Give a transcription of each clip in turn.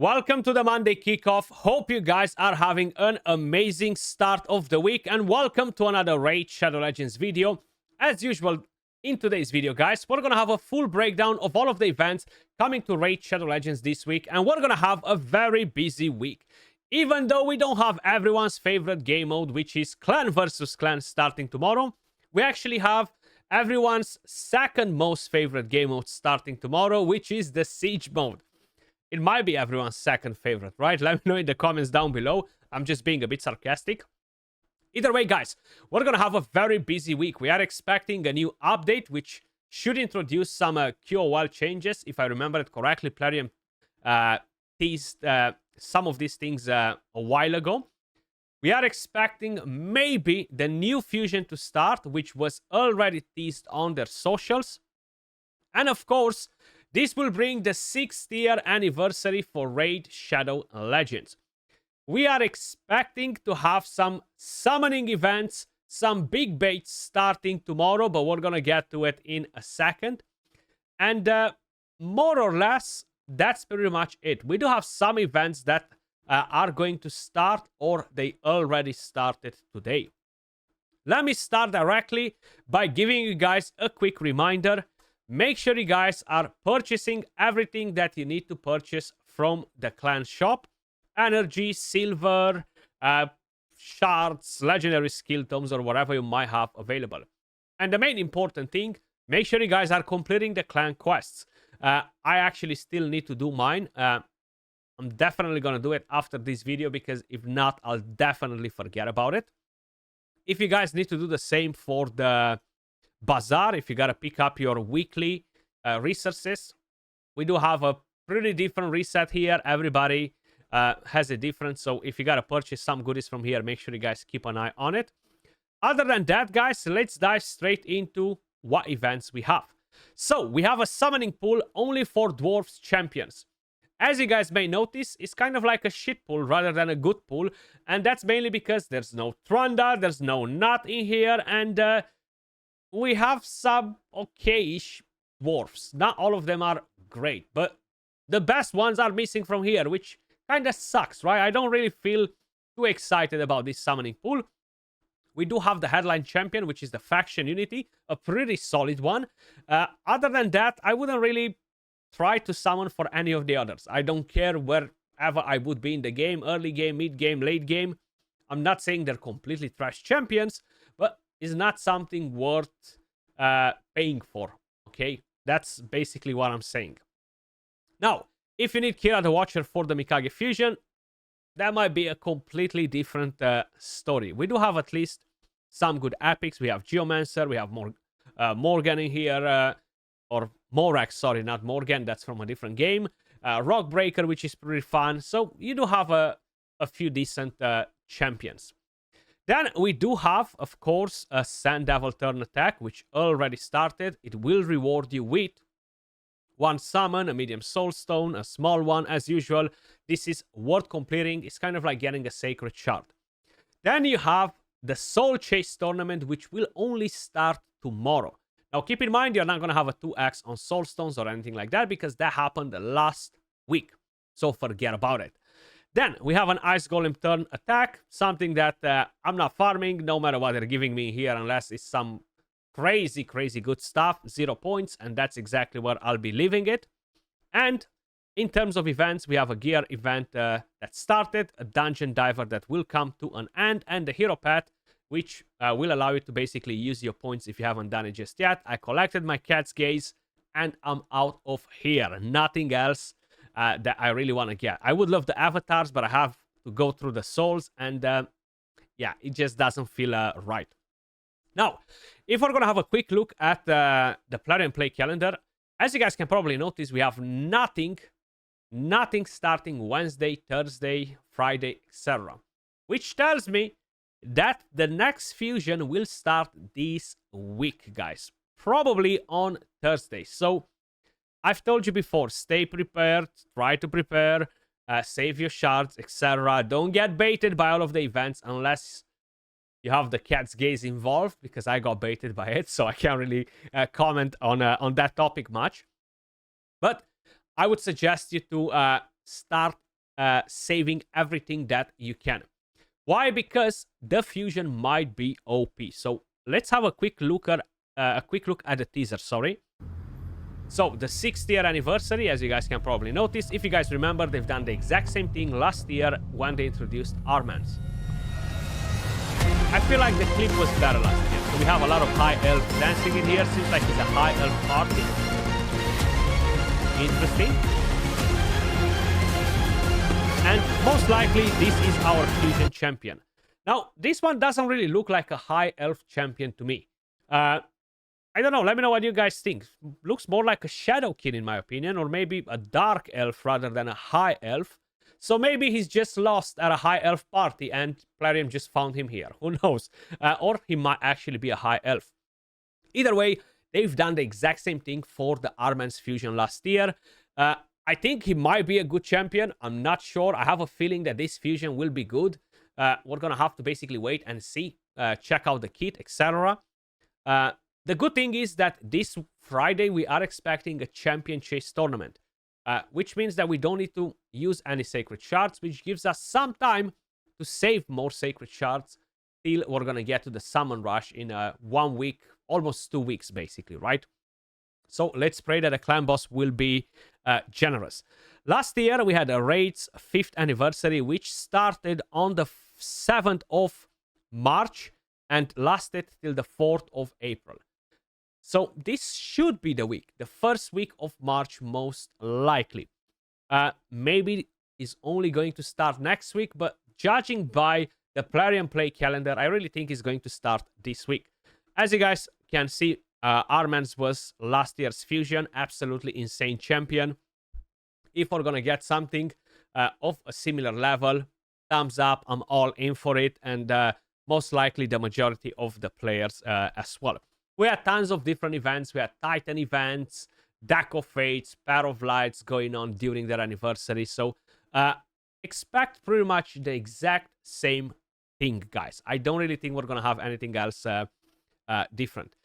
Welcome to the Monday Kickoff. Hope you guys are having an amazing start of the week, and welcome to another Raid Shadow Legends video. As usual, in today's video, guys, we're gonna have a full breakdown of all of the events coming to Raid Shadow Legends this week, and we're gonna have a very busy week. Even though we don't have everyone's favorite game mode, which is Clan versus Clan starting tomorrow, we actually have everyone's second most favorite game mode starting tomorrow, which is the Siege mode. It might be everyone's second favorite, right? Let me know in the comments down below. I'm just being a bit sarcastic. Either way, guys, we're going to have a very busy week. We are expecting a new update, which should introduce some QOL changes. If I remember it correctly, Plarium teased some of these things a while ago. We are expecting maybe the new fusion to start, which was already teased on their socials. And of course, this will bring the 6th year anniversary for Raid Shadow Legends. We are expecting to have some summoning events, some big baits starting tomorrow, but we're going to get to it in a second. And more or less, that's pretty much it. We do have some events that are going to start, or they already started today. Let me start directly by giving you guys a quick reminder. Make sure you guys are purchasing everything that you need to purchase from the clan shop. Energy, silver, shards, legendary skill tomes, or whatever you might have available. And the main important thing, make sure you guys are completing the clan quests. I actually still need to do mine. I'm definitely going to do it after this video, because if not, I'll definitely forget about it. If you guys need to do the same for the Bazaar, if you gotta pick up your weekly resources, we do have a pretty different reset here. Everybody has a different, so if you gotta purchase some goodies from here, make sure you guys keep an eye on it. Other than that, guys, let's dive straight into what events we have. So we have a summoning pool only for Dwarves champions. As you guys may notice, it's kind of like a shit pool rather than a good pool, and that's mainly because there's no Trundle, there's no Nut in here, and we have some okay-ish dwarfs. Not all of them are great, but the best ones are missing from here, which kind of sucks, right? I don't really feel too excited about this summoning pool. We do have the headline champion, which is the faction unity, a pretty solid one. Other than that, I wouldn't really try to summon for any of the others. I don't care wherever I would be in the game, early game, mid game, late game. I'm not saying they're completely trash champions, but is not something worth paying for, okay? That's basically what I'm saying. Now, if you need Kira the Watcher for the Mikage fusion, that might be a completely different story. We do have at least some good epics. We have Geomancer, we have Morgan in here, or Morax, sorry, not Morgan, that's from a different game. Rockbreaker, which is pretty fun. So you do have a few decent champions. Then we do have, of course, a Sand Devil turn attack, which already started. It will reward you with one summon, a medium soulstone, a small one, as usual. This is worth completing. It's kind of like getting a sacred shard. Then you have the Soul Chase tournament, which will only start tomorrow. Now, keep in mind, you're not going to have a 2x on soulstones or anything like that, because that happened last week. So forget about it. Then we have an Ice Golem turn attack, something that I'm not farming, no matter what they're giving me here, unless it's some crazy, crazy good stuff. 0 points, and that's exactly where I'll be leaving it. And in terms of events, we have a gear event that started, a dungeon diver that will come to an end, and the hero pet, which will allow you to basically use your points if you haven't done it just yet. I collected my cat's gaze, and I'm out of here. Nothing else that I really want to get. I would love the avatars, but I have to go through the souls, and yeah, it just doesn't feel right. Now, if we're going to have a quick look at the Plarium play calendar, as you guys can probably notice, we have nothing starting Wednesday, Thursday, Friday, etc. Which tells me that the next fusion will start this week, guys. Probably on Thursday. So I've told you before, stay prepared, try to prepare, save your shards, etc. Don't get baited by all of the events unless you have the cat's gaze involved, because I got baited by it, so I can't really comment on that topic much. But I would suggest you to start saving everything that you can. Why? Because the fusion might be OP. So let's have a quick look at the teaser. Sorry. So the 6th year anniversary, as you guys can probably notice, if you guys remember, they've done the exact same thing last year when they introduced Armans. I feel like the clip was better last year. So we have a lot of high elf dancing in here. Seems like it's a high elf party. Interesting. And most likely this is our fusion champion. Now, this one doesn't really look like a high elf champion to me. I don't know. Let me know what you guys think. Looks more like a shadow kid in my opinion, or maybe a dark elf rather than a high elf. So maybe he's just lost at a high elf party and Plarium just found him here. Who knows? Or he might actually be a high elf. Either way, they've done the exact same thing for the Armans fusion last year. I think he might be a good champion. I'm not sure. I have a feeling that this fusion will be good. We're going to have to basically wait and see. Check out the kit, etc. The good thing is that this Friday we are expecting a champion chase tournament. Which means that we don't need to use any sacred shards, which gives us some time to save more sacred shards till we're going to get to the summon rush in 1 week, almost 2 weeks basically, right? So let's pray that the clan boss will be generous. Last year we had a raid's 5th anniversary, which started on the 7th of March and lasted till the 4th of April. So this should be the week, the first week of March most likely. Maybe it's only going to start next week, but judging by the Plarium play calendar, I really think it's going to start this week. As you guys can see, Armans was last year's fusion, absolutely insane champion. If we're going to get something of a similar level, thumbs up, I'm all in for it, and most likely the majority of the players as well. We had tons of different events. We had Titan events, Deck of Fates, Pair of Lights going on during their anniversary. So expect pretty much the exact same thing, guys. I don't really think we're going to have anything else different.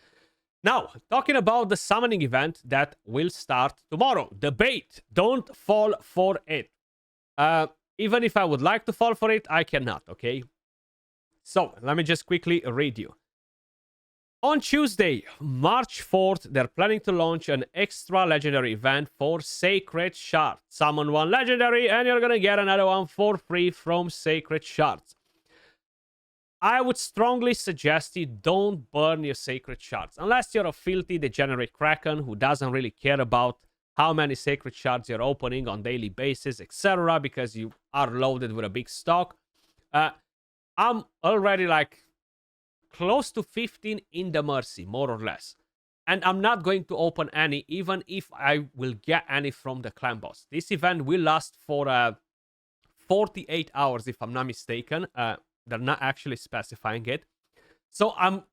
Now, talking about the summoning event that will start tomorrow. The bait. Don't fall for it. Even if I would like to fall for it, I cannot, okay? So, let me just quickly read you. On Tuesday, March 4th, they're planning to launch an extra legendary event for Sacred Shards. Summon one legendary and you're gonna get another one for free from Sacred Shards. I would strongly suggest you don't burn your Sacred Shards. Unless you're a filthy degenerate Kraken who doesn't really care about how many Sacred Shards you're opening on daily basis, etc. because you are loaded with a big stock. I'm already like close to 15 in the Mercy, more or less. And I'm not going to open any, even if I will get any from the clan boss. This event will last for 48 hours, if I'm not mistaken. They're not actually specifying it. So I'm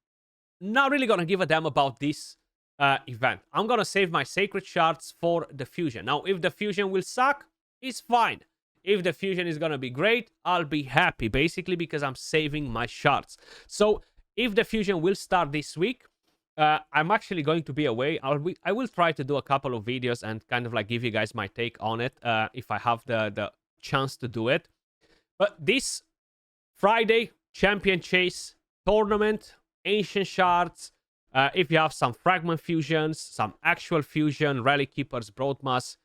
not really going to give a damn about this event. I'm going to save my Sacred Shards for the fusion. Now, if the fusion will suck, it's fine. If the fusion is going to be great, I'll be happy, basically, because I'm saving my shards. So if the fusion will start this week, I'm actually going to be away. I will try to do a couple of videos and kind of like give you guys my take on it if I have the chance to do it. But this Friday, Champion Chase Tournament, Ancient Shards, if you have some Fragment Fusions, some actual Fusion, Relic Keepers, Broadmass,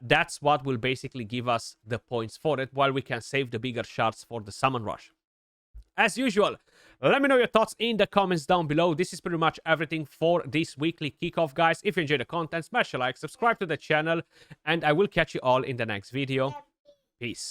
that's what will basically give us the points for it, while we can save the bigger shards for the Summon Rush. As usual, let me know your thoughts in the comments down below. This is pretty much everything for this weekly kickoff, guys. If you enjoyed the content, smash a like, subscribe to the channel, and I will catch you all in the next video. Peace.